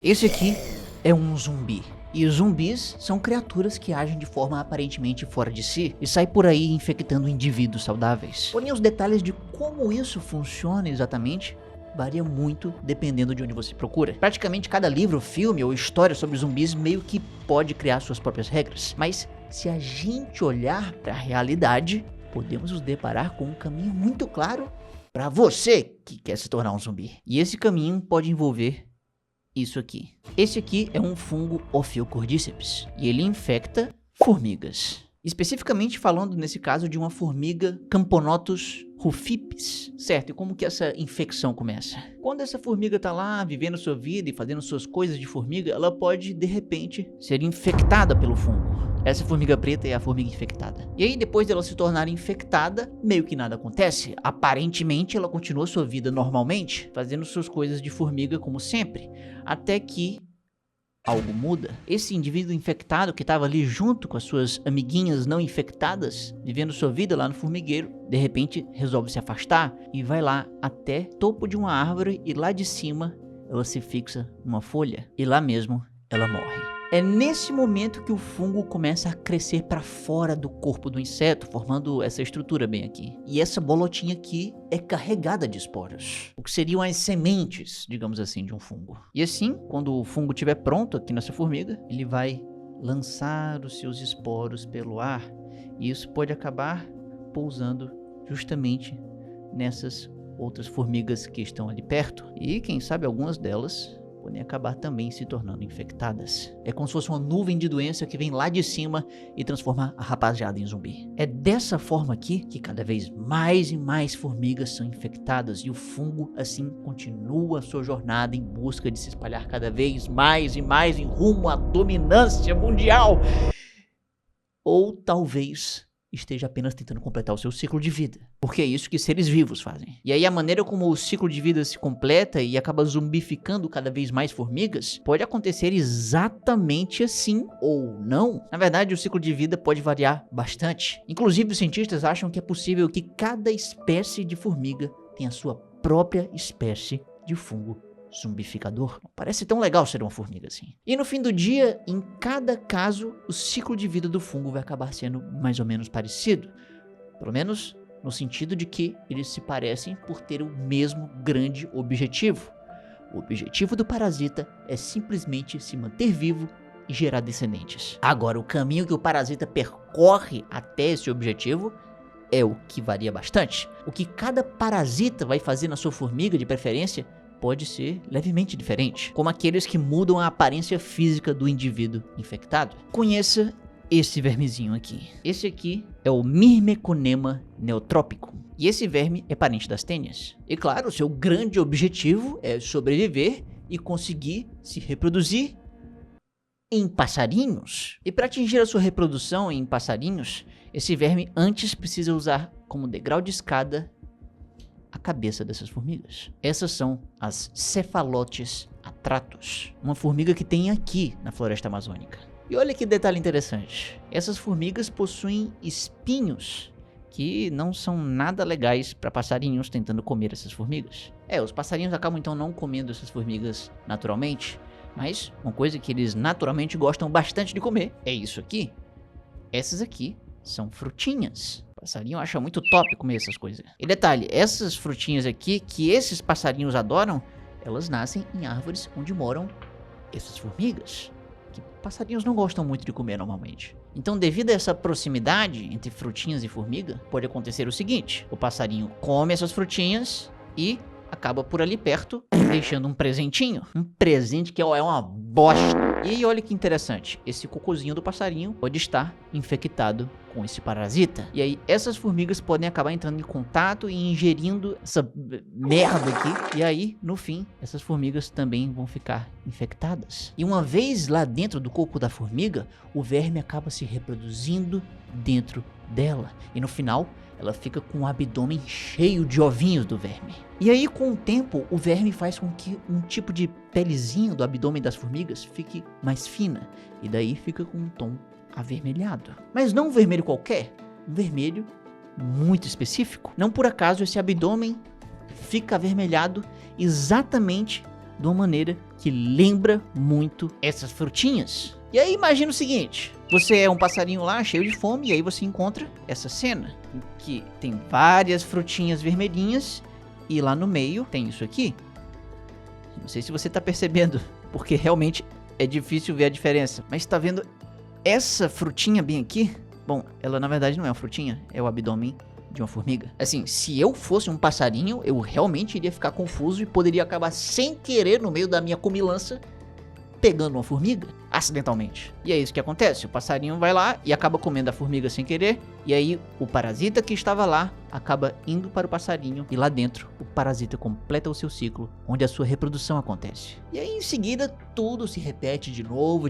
Esse aqui é um zumbi. E os zumbis são criaturas que agem de forma aparentemente fora de si e saem por aí infectando indivíduos saudáveis. Porém, os detalhes de como isso funciona exatamente varia muito dependendo de onde você procura. Praticamente cada livro, filme ou história sobre zumbis meio que pode criar suas próprias regras. Mas se a gente olhar para a realidade, podemos nos deparar com um caminho muito claro para você que quer se tornar um zumbi. E esse caminho pode envolver isso aqui. Esse aqui é um fungo Ophiocordyceps e ele infecta formigas. Especificamente falando nesse caso de uma formiga Camponotus rufipes, certo? E como que essa infecção começa? Quando essa formiga tá lá vivendo sua vida e fazendo suas coisas de formiga, ela pode de repente ser infectada pelo fungo. Essa formiga preta é a formiga infectada. E aí depois dela se tornar infectada, meio que nada acontece. Aparentemente ela continua sua vida normalmente, fazendo suas coisas de formiga como sempre, até que algo muda. Esse indivíduo infectado que estava ali junto com as suas amiguinhas não infectadas, vivendo sua vida lá no formigueiro, de repente resolve se afastar e vai lá até topo de uma árvore e lá de cima ela se fixa numa folha e lá mesmo ela morre. É nesse momento que o fungo começa a crescer para fora do corpo do inseto, formando essa estrutura bem aqui. E essa bolotinha aqui é carregada de esporos, o que seriam as sementes, digamos assim, de um fungo. E assim, quando o fungo estiver pronto aqui nessa formiga, ele vai lançar os seus esporos pelo ar, e isso pode acabar pousando justamente nessas outras formigas que estão ali perto. E quem sabe algumas delas podem acabar também se tornando infectadas. É como se fosse uma nuvem de doença que vem lá de cima e transforma a rapaziada em zumbi. É dessa forma aqui que cada vez mais e mais formigas são infectadas e o fungo assim continua a sua jornada em busca de se espalhar cada vez mais e mais em rumo à dominância mundial. Ou talvez esteja apenas tentando completar o seu ciclo de vida. Porque é isso que seres vivos fazem. E aí a maneira como o ciclo de vida se completa e acaba zumbificando cada vez mais formigas, pode acontecer exatamente assim ou não. Na verdade, o ciclo de vida pode variar bastante. Inclusive, os cientistas acham que é possível que cada espécie de formiga tenha a sua própria espécie de fungo zumbificador. Parece tão legal ser uma formiga assim. E no fim do dia, em cada caso, o ciclo de vida do fungo vai acabar sendo mais ou menos parecido. Pelo menos no sentido de que eles se parecem por ter o mesmo grande objetivo. O objetivo do parasita é simplesmente se manter vivo e gerar descendentes. Agora, o caminho que o parasita percorre até esse objetivo é o que varia bastante. O que cada parasita vai fazer na sua formiga, de preferência, pode ser levemente diferente, como aqueles que mudam a aparência física do indivíduo infectado. Conheça esse vermezinho aqui. Esse aqui é o Myrmeconema neotropicum. E esse verme é parente das tênias. E claro, o seu grande objetivo é sobreviver e conseguir se reproduzir em passarinhos. E para atingir a sua reprodução em passarinhos, esse verme antes precisa usar como degrau de escada a cabeça dessas formigas. Essas são as Cephalotes atratus, uma formiga que tem aqui na floresta amazônica. E olha que detalhe interessante, essas formigas possuem espinhos que não são nada legais para passarinhos tentando comer essas formigas. Os passarinhos acabam então não comendo essas formigas naturalmente, mas uma coisa que eles naturalmente gostam bastante de comer é isso aqui. Essas aqui são frutinhas. O passarinho acha muito top comer essas coisas. E detalhe, essas frutinhas aqui que esses passarinhos adoram, elas nascem em árvores onde moram essas formigas, que passarinhos não gostam muito de comer normalmente. Então, devido a essa proximidade entre frutinhas e formiga, pode acontecer o seguinte: o passarinho come essas frutinhas e acaba por ali perto deixando um presentinho. Um presente que é uma bosta. E aí olha que interessante, esse cocôzinho do passarinho pode estar infectado com esse parasita. E aí essas formigas podem acabar entrando em contato e ingerindo essa merda aqui. E aí, no fim, essas formigas também vão ficar infectadas. E uma vez lá dentro do corpo da formiga, o verme acaba se reproduzindo dentro dela. E no final, ela fica com o abdômen cheio de ovinhos do verme. E aí, com o tempo, o verme faz com que um tipo de pelezinho do abdômen das formigas fique mais fina. E daí fica com um tom avermelhado. Mas não um vermelho qualquer, um vermelho muito específico. Não por acaso esse abdômen fica avermelhado exatamente de uma maneira que lembra muito essas frutinhas. E aí imagina o seguinte, você é um passarinho lá cheio de fome e aí você encontra essa cena em que tem várias frutinhas vermelhinhas e lá no meio tem isso aqui. Não sei se você tá percebendo, porque realmente é difícil ver a diferença, mas tá vendo essa frutinha bem aqui? Bom, ela na verdade não é uma frutinha, é o abdômen de uma formiga. Assim, se eu fosse um passarinho, eu realmente iria ficar confuso e poderia acabar sem querer no meio da minha comilança pegando uma formiga, acidentalmente. E é isso que acontece, o passarinho vai lá e acaba comendo a formiga sem querer, e aí o parasita que estava lá acaba indo para o passarinho, e lá dentro o parasita completa o seu ciclo, onde a sua reprodução acontece. E aí em seguida tudo se repete de novo,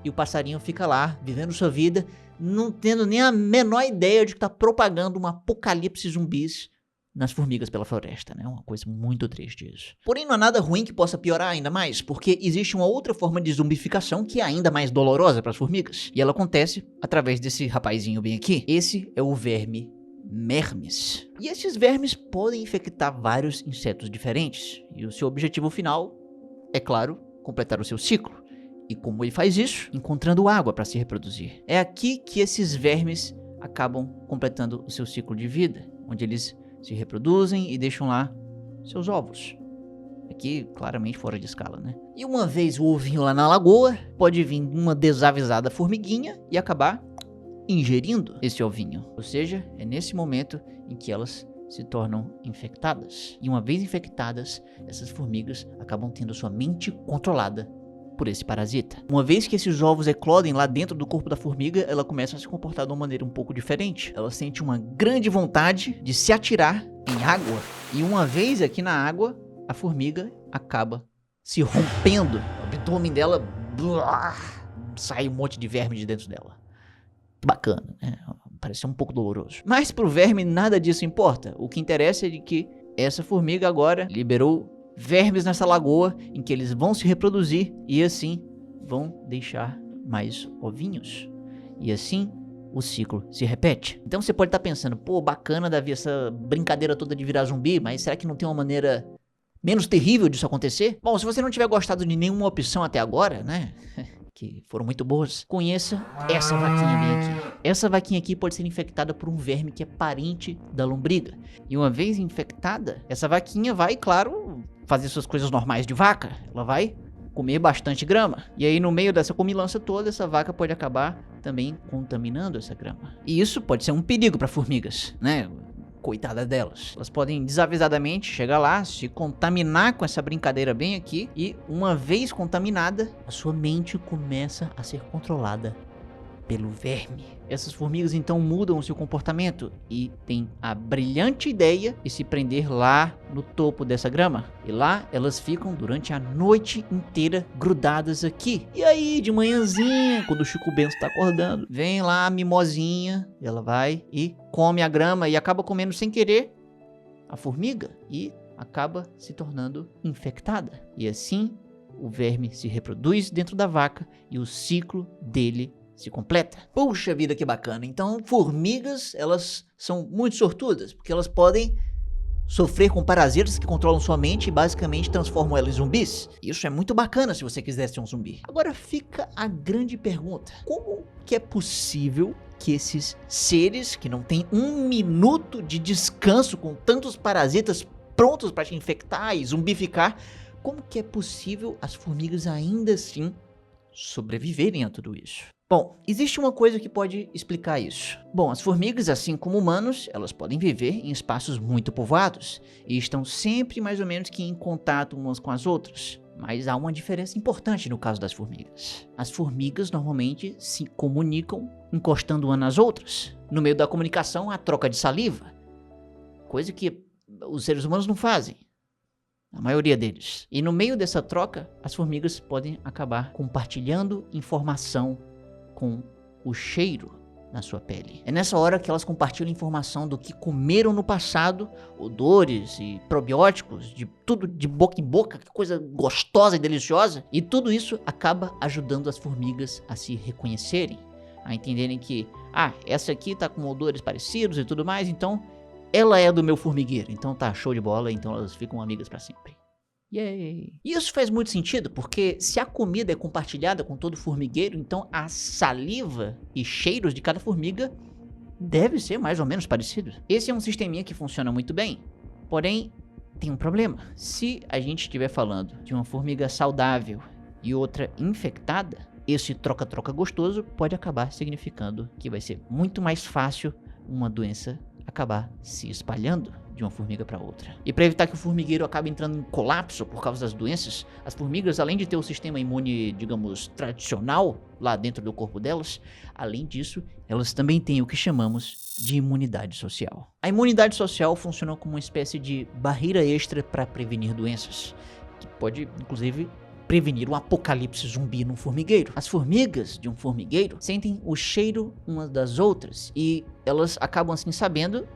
e o passarinho fica lá, vivendo sua vida, não tendo nem a menor ideia de que está propagando um apocalipse zumbis nas formigas pela floresta, né? Uma coisa muito triste isso. Porém, não há nada ruim que possa piorar ainda mais, porque existe uma outra forma de zumbificação que é ainda mais dolorosa para as formigas. E ela acontece através desse rapazinho bem aqui. Esse é o verme mermes. E esses vermes podem infectar vários insetos diferentes. E o seu objetivo final é, claro, completar o seu ciclo. E como ele faz isso? Encontrando água para se reproduzir. É aqui que esses vermes acabam completando o seu ciclo de vida, onde eles se reproduzem e deixam lá seus ovos. Aqui, claramente fora de escala, né? E uma vez o ovinho lá na lagoa, pode vir uma desavisada formiguinha e acabar ingerindo esse ovinho. Ou seja, é nesse momento em que elas se tornam infectadas. E uma vez infectadas, essas formigas acabam tendo sua mente controlada por esse parasita. Uma vez que esses ovos eclodem lá dentro do corpo da formiga, ela começa a se comportar de uma maneira um pouco diferente. Ela sente uma grande vontade de se atirar em água. E uma vez aqui na água, a formiga acaba se rompendo. O abdômen dela, sai um monte de verme de dentro dela. Bacana, né? Parece um pouco doloroso. Mas pro verme nada disso importa. O que interessa é de que essa formiga agora liberou vermes nessa lagoa em que eles vão se reproduzir e assim vão deixar mais ovinhos. E assim o ciclo se repete. Então você pode estar pensando, pô, bacana Davi, essa brincadeira toda de virar zumbi, mas será que não tem uma maneira menos terrível disso acontecer? Bom, se você não tiver gostado de nenhuma opção até agora, né, que foram muito boas, conheça essa vaquinha bem aqui. Essa vaquinha aqui pode ser infectada por um verme que é parente da lombriga. E uma vez infectada, essa vaquinha vai, claro, fazer suas coisas normais de vaca. Ela vai comer bastante grama. E aí no meio dessa comilança toda, essa vaca pode acabar também contaminando essa grama. E isso pode ser um perigo para formigas, né? Coitada delas. Elas podem desavisadamente chegar lá, se contaminar com essa brincadeira bem aqui, e uma vez contaminada, a sua mente começa a ser controlada pelo verme. Essas formigas então mudam o seu comportamento e têm a brilhante ideia de se prender lá no topo dessa grama. E lá elas ficam durante a noite inteira grudadas aqui. E aí de manhãzinha, quando o Chico Bento está acordando, vem lá a mimosinha, ela vai e come a grama e acaba comendo sem querer a formiga e acaba se tornando infectada. E assim o verme se reproduz dentro da vaca e o ciclo dele se completa. Puxa vida, que bacana. Então, formigas, elas são muito sortudas, porque elas podem sofrer com parasitas que controlam sua mente e basicamente transformam ela em zumbis. Isso é muito bacana se você quiser ser um zumbi. Agora fica a grande pergunta: como que é possível que esses seres que não têm um minuto de descanso com tantos parasitas prontos para te infectar e zumbificar, como que é possível as formigas ainda assim sobreviverem a tudo isso? Bom, existe uma coisa que pode explicar isso. Bom, as formigas, assim como humanos, elas podem viver em espaços muito povoados e estão sempre mais ou menos que em contato umas com as outras. Mas há uma diferença importante no caso das formigas. As formigas normalmente se comunicam encostando umas nas outras. No meio da comunicação, há troca de saliva, coisa que os seres humanos não fazem. A maioria deles. E no meio dessa troca, as formigas podem acabar compartilhando informação com o cheiro na sua pele. É nessa hora que elas compartilham informação do que comeram no passado, odores e probióticos, de tudo de boca em boca, que coisa gostosa e deliciosa. E tudo isso acaba ajudando as formigas a se reconhecerem, a entenderem que, essa aqui tá com odores parecidos e tudo mais, então ela é do meu formigueiro. Então tá show de bola, então elas ficam amigas para sempre. Yay! E isso faz muito sentido, porque se a comida é compartilhada com todo formigueiro, então a saliva e cheiros de cada formiga deve ser mais ou menos parecido. Esse é um sisteminha que funciona muito bem, porém tem um problema. Se a gente estiver falando de uma formiga saudável e outra infectada, esse troca-troca gostoso pode acabar significando que vai ser muito mais fácil uma doença acabar se espalhando de uma formiga para outra. E para evitar que o formigueiro acabe entrando em colapso por causa das doenças, as formigas, além de ter o sistema imune, digamos, tradicional lá dentro do corpo delas, além disso, elas também têm o que chamamos de imunidade social. A imunidade social funciona como uma espécie de barreira extra para prevenir doenças, que pode, inclusive, prevenir um apocalipse zumbi num formigueiro. As formigas de um formigueiro sentem o cheiro umas das outras e elas acabam assim sabendo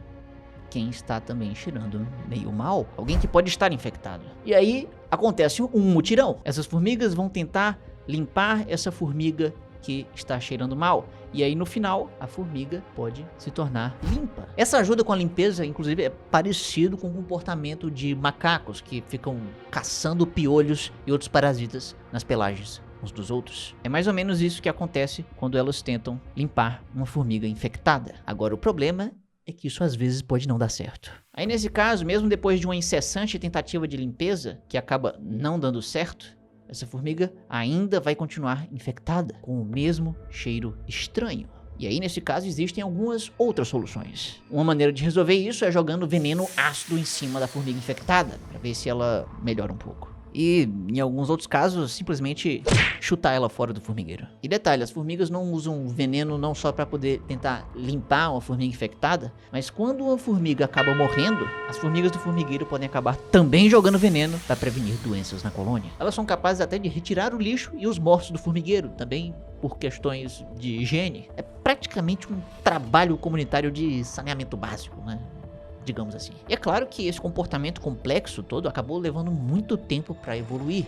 quem está também cheirando meio mal, alguém que pode estar infectado. E aí acontece um mutirão. Essas formigas vão tentar limpar essa formiga que está cheirando mal. E aí no final a formiga pode se tornar limpa. Essa ajuda com a limpeza, inclusive, é parecido com o comportamento de macacos que ficam caçando piolhos e outros parasitas nas pelagens uns dos outros. É mais ou menos isso que acontece quando elas tentam limpar uma formiga infectada. Agora o problema é que isso às vezes pode não dar certo. Aí nesse caso, mesmo depois de uma incessante tentativa de limpeza que acaba não dando certo, essa formiga ainda vai continuar infectada com o mesmo cheiro estranho. E aí nesse caso existem algumas outras soluções. Uma maneira de resolver isso é jogando veneno ácido em cima da formiga infectada, para ver se ela melhora um pouco. E, em alguns outros casos, simplesmente chutar ela fora do formigueiro. E detalhe, as formigas não usam veneno não só para poder tentar limpar uma formiga infectada, mas quando uma formiga acaba morrendo, as formigas do formigueiro podem acabar também jogando veneno para prevenir doenças na colônia. Elas são capazes até de retirar o lixo e os mortos do formigueiro, também por questões de higiene. É praticamente um trabalho comunitário de saneamento básico, né? Digamos assim. E é claro que esse comportamento complexo todo acabou levando muito tempo para evoluir.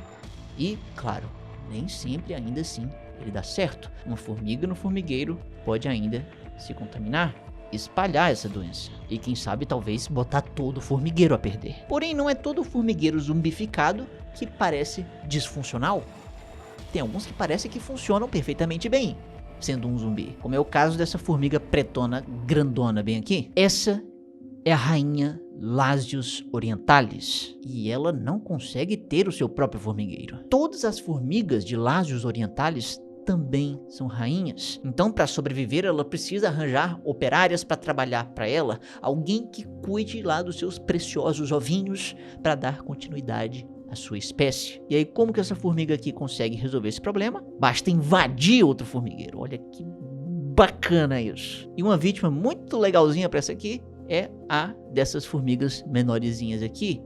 E, claro, nem sempre ainda assim ele dá certo. Uma formiga no formigueiro pode ainda se contaminar, espalhar essa doença. E quem sabe talvez botar todo o formigueiro a perder. Porém, não é todo formigueiro zumbificado que parece disfuncional. Tem alguns que parecem que funcionam perfeitamente bem, sendo um zumbi. Como é o caso dessa formiga pretona grandona bem aqui. Essa é a rainha Lasius orientalis, e ela não consegue ter o seu próprio formigueiro. Todas as formigas de Lasius orientalis também são rainhas. Então, para sobreviver, ela precisa arranjar operárias para trabalhar para ela, alguém que cuide lá dos seus preciosos ovinhos para dar continuidade à sua espécie. E aí, como que essa formiga aqui consegue resolver esse problema? Basta invadir outro formigueiro. Olha que bacana isso. E uma vítima muito legalzinha para essa aqui é a dessas formigas menorzinhas aqui.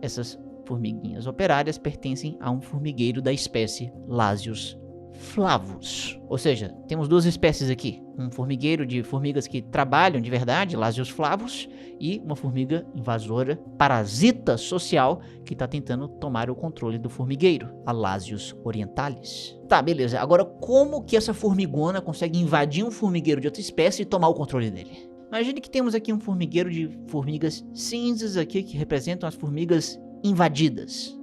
Essas formiguinhas operárias pertencem a um formigueiro da espécie Lasius flavus. Ou seja, temos duas espécies aqui. Um formigueiro de formigas que trabalham de verdade, Lasius flavus, e uma formiga invasora, parasita social, que está tentando tomar o controle do formigueiro, a Lasius orientalis. Tá, beleza. Agora, como que essa formigona consegue invadir um formigueiro de outra espécie e tomar o controle dele? Imagine que temos aqui um formigueiro de formigas cinzas aqui, que representam as formigas invadidas,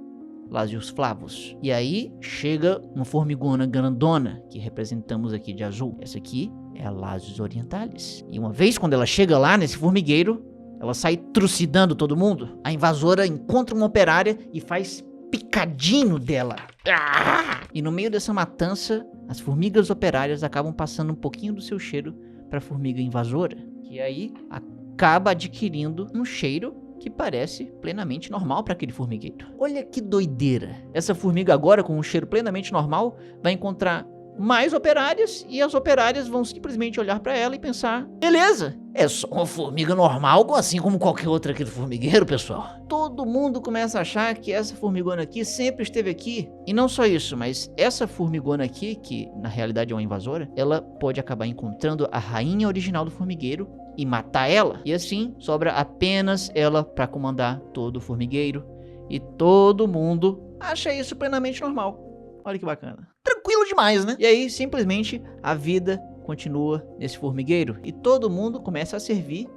Lasius flavus. E aí chega uma formigona grandona, que representamos aqui de azul. Essa aqui é a Lasius orientalis. E uma vez quando ela chega lá nesse formigueiro, ela sai trucidando todo mundo. A invasora encontra uma operária e faz picadinho dela. E no meio dessa matança, as formigas operárias acabam passando um pouquinho do seu cheiro para a formiga invasora, que aí acaba adquirindo um cheiro que parece plenamente normal para aquele formigueiro. Olha que doideira! Essa formiga agora, com um cheiro plenamente normal, vai encontrar mais operárias e as operárias vão simplesmente olhar para ela e pensar: beleza, é só uma formiga normal, assim como qualquer outra aqui do formigueiro, pessoal. Todo mundo começa a achar que essa formigona aqui sempre esteve aqui. E não só isso, mas essa formigona aqui, que na realidade é uma invasora, ela pode acabar encontrando a rainha original do formigueiro e matar ela. E assim, sobra apenas ela para comandar todo o formigueiro. E todo mundo acha isso plenamente normal. Olha que bacana. Tranquilo demais, né? E aí, simplesmente, a vida continua nesse formigueiro e todo mundo começa a servir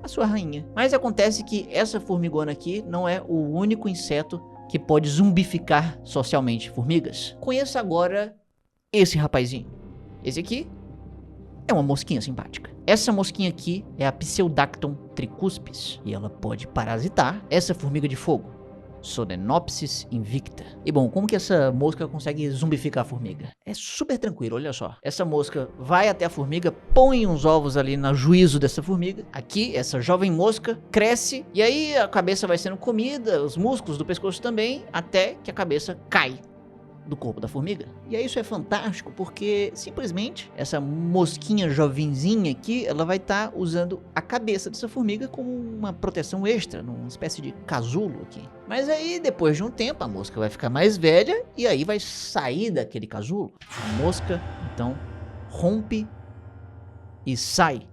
a sua rainha. Mas acontece que essa formigona aqui não é o único inseto que pode zumbificar socialmente formigas? Conheça agora esse rapazinho. Esse aqui é uma mosquinha simpática. Essa mosquinha aqui é a Pseudacton tricuspis e ela pode parasitar essa formiga de fogo, Solenopsis invicta. E bom, como que essa mosca consegue zumbificar a formiga? É super tranquilo, olha só. Essa mosca vai até a formiga, põe uns ovos ali no juízo dessa formiga. Aqui, essa jovem mosca cresce e aí a cabeça vai sendo comida, os músculos do pescoço também, até que a cabeça cai do corpo da formiga. E aí isso é fantástico porque simplesmente essa mosquinha jovenzinha aqui, ela vai estar usando a cabeça dessa formiga como uma proteção extra, numa espécie de casulo aqui. Mas aí depois de um tempo a mosca vai ficar mais velha e aí vai sair daquele casulo. A mosca então rompe e sai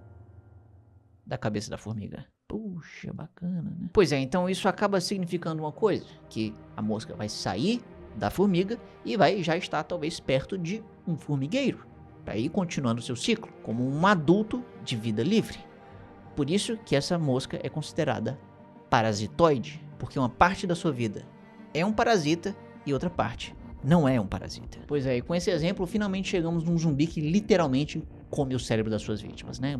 da cabeça da formiga. Puxa, bacana, né? Pois é, então isso acaba significando uma coisa, que a mosca vai sair da formiga e vai já estar talvez perto de um formigueiro, para ir continuando seu ciclo, como um adulto de vida livre. Por isso que essa mosca é considerada parasitoide, porque uma parte da sua vida é um parasita e outra parte não é um parasita. Pois é, e com esse exemplo finalmente chegamos num zumbi que literalmente come o cérebro das suas vítimas, né?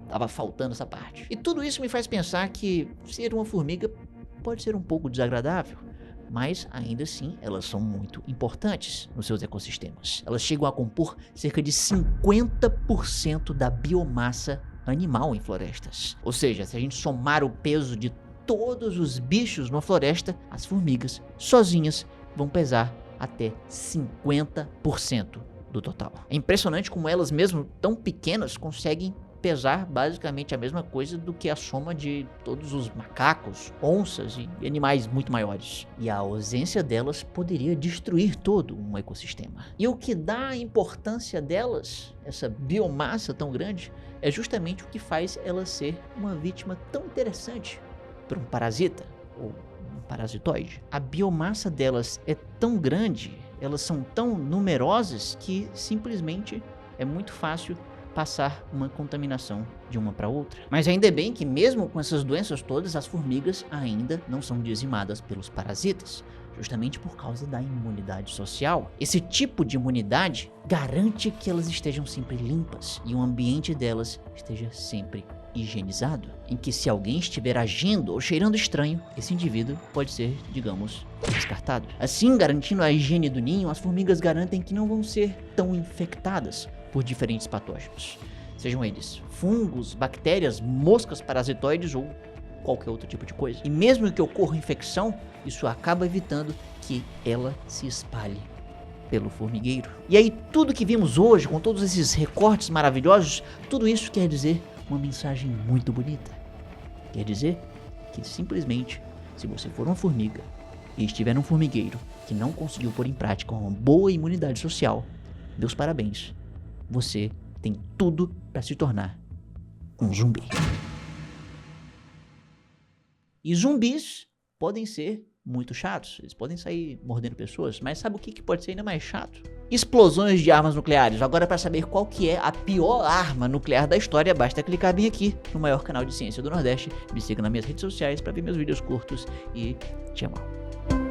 Tava faltando essa parte. E tudo isso me faz pensar que ser uma formiga pode ser um pouco desagradável, mas ainda assim elas são muito importantes nos seus ecossistemas. Elas chegam a compor cerca de 50% da biomassa animal em florestas. Ou seja, se a gente somar o peso de todos os bichos numa floresta, as formigas sozinhas vão pesar até 50% do total. É impressionante como elas, mesmo tão pequenas, conseguem pesar basicamente a mesma coisa do que a soma de todos os macacos, onças e animais muito maiores. E a ausência delas poderia destruir todo um ecossistema. E o que dá a importância delas, essa biomassa tão grande, é justamente o que faz ela ser uma vítima tão interessante para um parasita ou um parasitoide. A biomassa delas é tão grande, elas são tão numerosas que simplesmente é muito fácil passar uma contaminação de uma para outra. Mas ainda bem que mesmo com essas doenças todas, as formigas ainda não são dizimadas pelos parasitas, justamente por causa da imunidade social. Esse tipo de imunidade garante que elas estejam sempre limpas e o ambiente delas esteja sempre higienizado, em que se alguém estiver agindo ou cheirando estranho, esse indivíduo pode ser, digamos, descartado. Assim, garantindo a higiene do ninho, as formigas garantem que não vão ser tão infectadas por diferentes patógenos, sejam eles fungos, bactérias, moscas parasitoides ou qualquer outro tipo de coisa. E mesmo que ocorra infecção, isso acaba evitando que ela se espalhe pelo formigueiro. E aí tudo que vimos hoje, com todos esses recortes maravilhosos, tudo isso quer dizer uma mensagem muito bonita. Quer dizer que simplesmente, se você for uma formiga e estiver num formigueiro que não conseguiu pôr em prática uma boa imunidade social, meus parabéns. Você tem tudo para se tornar um zumbi. E zumbis podem ser muito chatos, eles podem sair mordendo pessoas, mas sabe o que pode ser ainda mais chato? Explosões de armas nucleares. Agora, para saber qual que é a pior arma nuclear da história, basta clicar bem aqui no maior canal de ciência do Nordeste. Me siga nas minhas redes sociais para ver meus vídeos curtos e te amo.